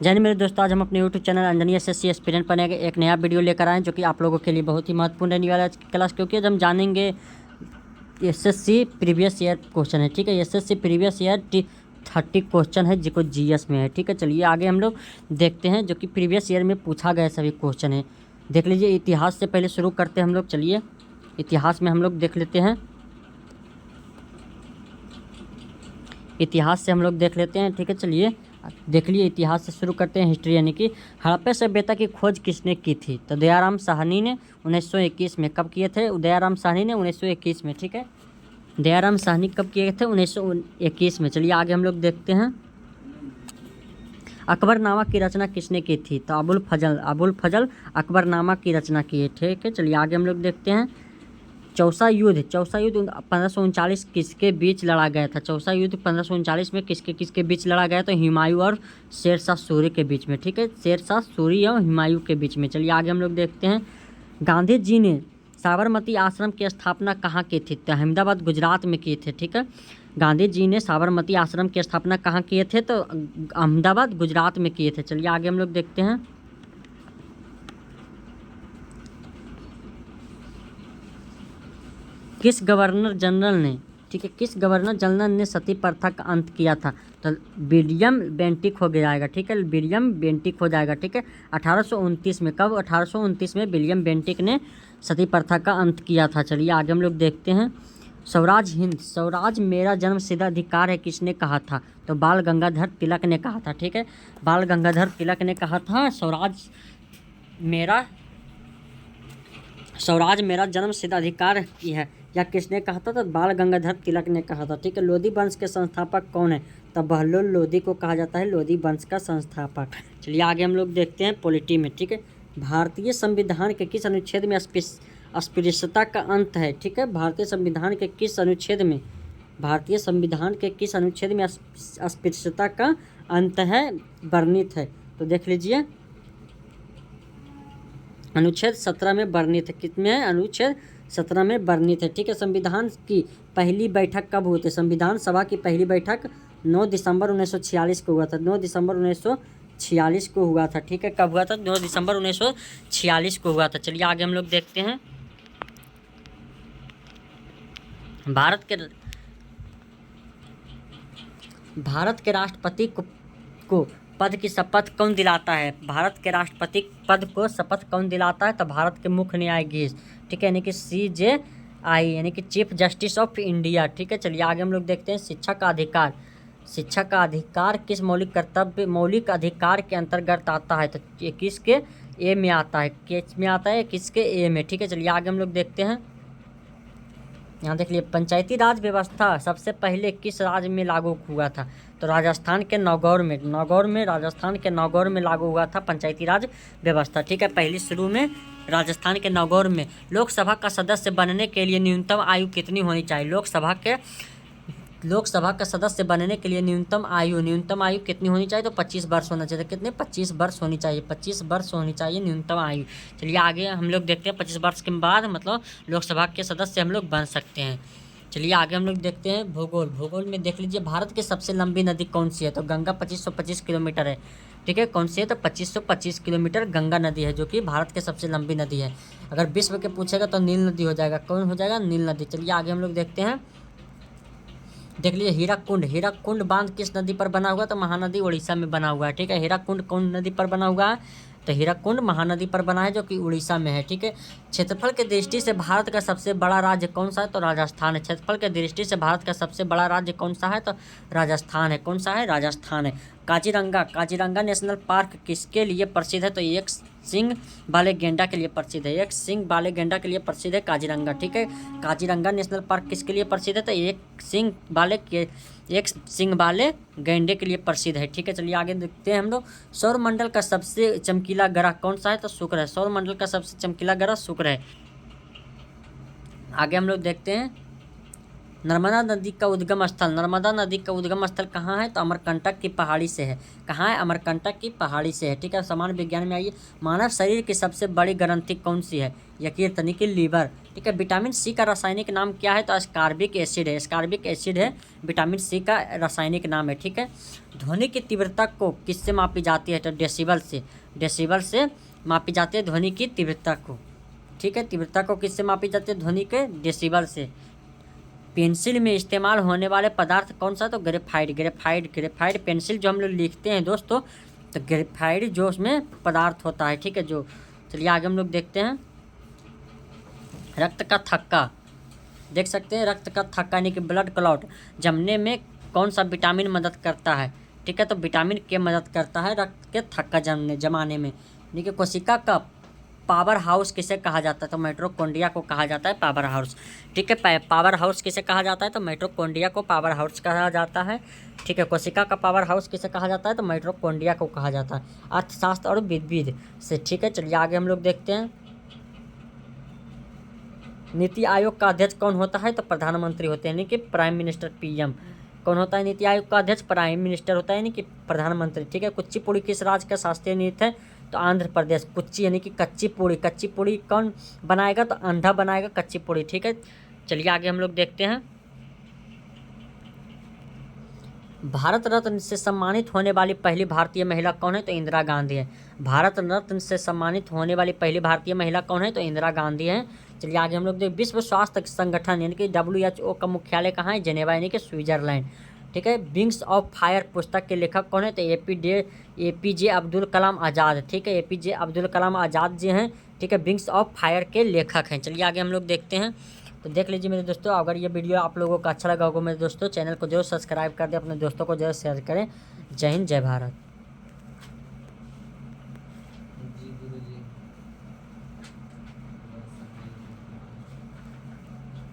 जय हिंद मेरे दोस्तों, आज हम अपने YouTube channel Anjani SSC aspirant पर एक नया वीडियो लेकर आए हैं जो कि आप लोगों के लिए बहुत ही महत्वपूर्ण रहने वाला है क्लास, क्योंकि आज हम जानेंगे एसएससी प्रीवियस ईयर क्वेश्चन है। ठीक है, एसएससी प्रीवियस ईयर 30 क्वेश्चन है जो जीएस में है। ठीक है, चलिए आगे हम लोग देखते हैं जो कि प्रीवियस ईयर में पूछा गया सभी क्वेश्चन है। देख लीजिए, इतिहास से पहले शुरू करते हैं हम लोग। चलिए इतिहास में हम लोग देख लेते हैं, इतिहास से हम लोग देख लेते हैं। ठीक है, चलिए देख लिए, इतिहास से शुरू करते हैं। हिस्ट्री यानी कि हड़प्पा सभ्यता की खोज किसने की थी? तो दयाराम साहनी ने 1921 में। कब किए थे? दयाराम साहनी ने 1921 में। ठीक है, दयाराम साहनी कब किए थे? 1921 में। चलिए आगे हम लोग देखते हैं। अकबरनामा की रचना किसने की थी? तो अबुल फजल अकबरनामा की रचना की है। ठीक है, चलिए आगे हम लोग देखते हैं। चौसा युद्ध 1539 किसके बीच लड़ा गया था? चौसा युद्ध 1539 में किसके किसके बीच लड़ा गया? तो हुमायूं और शेरशाह सूरी के बीच में। ठीक है, शेरशाह सूरी और हुमायूं के बीच में। चलिए आगे हम लोग देखते हैं। गांधी जी ने साबरमती आश्रम की स्थापना कहाँ की थी? तो अहमदाबाद गुजरात में किए थे। ठीक है, गांधी जी ने साबरमती आश्रम की स्थापना कहाँ किए थे? तो अहमदाबाद गुजरात में किए थे। चलिए आगे हम लोग देखते हैं। किस गवर्नर जनरल ने, ठीक है, किस गवर्नर जनरल ने सती प्रथा का अंत किया था? तो विलियम बेंटिक हो जाएगा। ठीक है, विलियम बेंटिक हो जाएगा। ठीक है, 1829 में। कब? 1829 में विलियम बेंटिक ने सती प्रथा का अंत किया था। चलिए आगे हम लोग देखते हैं। स्वराज हिंद, स्वराज मेरा जन्मसिद्ध अधिकार है, किसने कहा था? तो बाल गंगाधर तिलक ने कहा था। ठीक है, बाल गंगाधर तिलक ने कहा था स्वराज मेरा जन्म सिद्ध अधिकार की है, या किसने कहा था? तो बाल गंगाधर तिलक ने कहा था। ठीक है, लोधी वंश के संस्थापक कौन है? तो बहलोल लोधी को कहा जाता है लोधी वंश का संस्थापक। चलिए आगे हम लोग देखते हैं पॉलिटी में। ठीक है, भारतीय संविधान के किस अनुच्छेद में अस्पृश्यता का अंत है? ठीक है, भारतीय संविधान के किस अनुच्छेद में अस्पृश्यता का अंत है, वर्णित है? तो देख लीजिए, अनुच्छेद 17 में वर्णित है। कितने है? अनुच्छेद 17 में वर्णित है। ठीक है, संविधान की पहली बैठक कब हुई थी? संविधान सभा की पहली बैठक 9 दिसंबर 1946 को हुआ था। 9 दिसंबर 1946 को हुआ था। ठीक है, कब हुआ था? 9 दिसंबर 1946 को हुआ था। चलिए आगे हम लोग देखते हैं। भारत के राष्ट्रपति को पद की शपथ कौन दिलाता है? भारत के राष्ट्रपति पद को शपथ कौन दिलाता है? तो भारत के मुख्य न्यायाधीश। ठीक है, यानी कि CJI यानी कि चीफ जस्टिस ऑफ इंडिया। ठीक है, चलिए आगे हम लोग देखते हैं। शिक्षा का अधिकार, शिक्षा का अधिकार किस मौलिक अधिकार के अंतर्गत आता है? तो ये किसके ए में आता है? किस में आता है? किसके ए में? ठीक है, चलिए आगे हम लोग देखते हैं। यहाँ देख लिए, पंचायती राज व्यवस्था सबसे पहले किस राज्य में लागू हुआ था? तो राजस्थान के राजस्थान के नागौर में लागू हुआ था पंचायती राज व्यवस्था। ठीक है, पहली शुरू में राजस्थान के नागौर में। लोकसभा का सदस्य बनने के लिए न्यूनतम आयु कितनी होनी चाहिए? लोकसभा का सदस्य बनने के लिए न्यूनतम आयु कितनी होनी चाहिए? तो 25 वर्ष होना चाहिए। कितने? 25 वर्ष होनी चाहिए। 25 वर्ष होनी चाहिए न्यूनतम आयु। चलिए आगे हम लोग देखते हैं। 25 वर्ष के बाद मतलब लोकसभा के सदस्य हम लोग बन सकते हैं। चलिए आगे हम लोग देखते हैं। भूगोल में देख लीजिए, भारत की सबसे लंबी नदी कौन सी है? तो गंगा 2525 किलोमीटर है। ठीक है, कौन सी है? तो 2525 किलोमीटर गंगा नदी है, जो कि भारत की सबसे लंबी नदी है। अगर विश्व के पूछेगा तो नील नदी हो जाएगा। कौन हो जाएगा? नील नदी। चलिए आगे हम लोग देखते हैं। देख लीजिए, हीराकुंड बांध किस नदी पर बना हुआ? तो महानदी उड़ीसा में बना हुआ है। ठीक है, हीराकुंड कौन नदी पर बना हुआ है? तो हीराकुंड महानदी पर बना है, जो कि उड़ीसा में है। ठीक है, क्षेत्रफल के दृष्टि से भारत का सबसे बड़ा राज्य कौन सा है? तो राजस्थान है। क्षेत्रफल के दृष्टि से भारत का सबसे बड़ा राज्य कौन सा है? तो राजस्थान है। कौन सा है? राजस्थान है। काजीरंगा नेशनल पार्क किसके लिए प्रसिद्ध है? तो एक सिंग वाले गेंडा के लिए प्रसिद्ध है। एक सिंग वाले गेंडा के लिए प्रसिद्ध है काजीरंगा। ठीक है, काजीरंगा नेशनल पार्क किसके लिए प्रसिद्ध है? तो एक सिंग वाले गेंडे के लिए प्रसिद्ध है। ठीक है, चलिए आगे देखते हैं हम लोग। सौरमंडल का सबसे चमकीला ग्रह कौन सा है? तो शुक्र है। सौरमंडल का सबसे चमकीला ग्रह शुक्र है। आगे हम लोग देखते हैं। नर्मदा नदी का उद्गम स्थल कहाँ है? तो अमरकंटक की पहाड़ी से है। कहाँ है? अमरकंटक की पहाड़ी से है। ठीक है, सामान्य विज्ञान में आइए। मानव शरीर की सबसे बड़ी ग्रंथि कौन सी है? यकृत यानी कि लीवर। ठीक है। विटामिन सी का रासायनिक नाम क्या है? तो एस्कॉर्बिक एसिड है। एस्कॉर्बिक एसिड है विटामिन सी का रासायनिक नाम है, ठीक है। ध्वनि की तीव्रता को किससे मापी जाती है? तो डेसिबल से। डेसिबल से मापी जाती है ध्वनि की तीव्रता को, ठीक है। तीव्रता को किससे मापी जाती है? ध्वनि के डेसिबल से। पेंसिल में इस्तेमाल होने वाले पदार्थ कौन सा? तो ग्रेफाइट। ग्रेफाइट ग्रेफाइट पेंसिल जो हम लोग लिखते हैं दोस्तों, तो ग्रेफाइट जो उसमें पदार्थ होता है, ठीक है। जो चलिए आगे हम लोग देखते हैं। रक्त का थक्का, देख सकते हैं रक्त का थक्का यानी कि ब्लड क्लॉट जमने में कौन सा विटामिन मदद करता है? ठीक है, तो विटामिन के मदद करता है रक्त के थक्का जमाने में। यानी कि कोशिका का पावर हाउस किसे कहा जाता है? तो माइटोकॉन्ड्रिया को कहा जाता है पावर हाउस, ठीक है। पावर हाउस किसे कहा जाता है? तो माइटोकॉन्ड्रिया को पावर हाउस कहा जाता है, ठीक है। कोशिका का पावर हाउस किसे कहा जाता है? तो माइटोकॉन्ड्रिया को कहा जाता है। अर्थशास्त्र और विविध से, ठीक है। चलिए आगे हम लोग देखते हैं। नीति आयोग का अध्यक्ष कौन होता है? तो प्रधानमंत्री होते हैं, यानी कि प्राइम मिनिस्टर, पीएम। कौन होता है नीति आयोग का अध्यक्ष? प्राइम मिनिस्टर होता है, यानी कि प्रधानमंत्री, ठीक है। कुचिपुड़ी किस राज्य का शास्त्रीय नृत्य है? तो आंध्र प्रदेश। कुच्ची यानी कि कच्ची पूड़ी। कच्ची पूड़ी कौन बनाएगा? तो अंधा बनाएगा कच्ची पूड़ी, ठीक है। चलिए आगे हम लोग देखते हैं। भारत रत्न से सम्मानित होने वाली पहली भारतीय महिला कौन है? तो इंदिरा गांधी है। भारत रत्न से सम्मानित होने वाली पहली भारतीय महिला कौन है? तो इंदिरा गांधी है। चलिए आगे हम लोग देखें। विश्व स्वास्थ्य संगठन यानी कि WHO का मुख्यालय कहाँ है? जेनेवा यानी कि स्विट्जरलैंड, ठीक है। विंग्स ऑफ फायर पुस्तक के लेखक कौन है? तो APJ अब्दुल कलाम आज़ाद, ठीक है। APJ अब्दुल कलाम आज़ाद जी हैं, ठीक है। विंग्स ऑफ फायर के लेखक हैं। चलिए आगे हम लोग देखते हैं। तो देख लीजिए मेरे दोस्तों, अगर ये वीडियो आप लोगों को अच्छा लगा होगा मेरे दोस्तों, चैनल को जरूर सब्सक्राइब कर दें, अपने दोस्तों को जरूर शेयर करें। जय हिंद, जय भारत।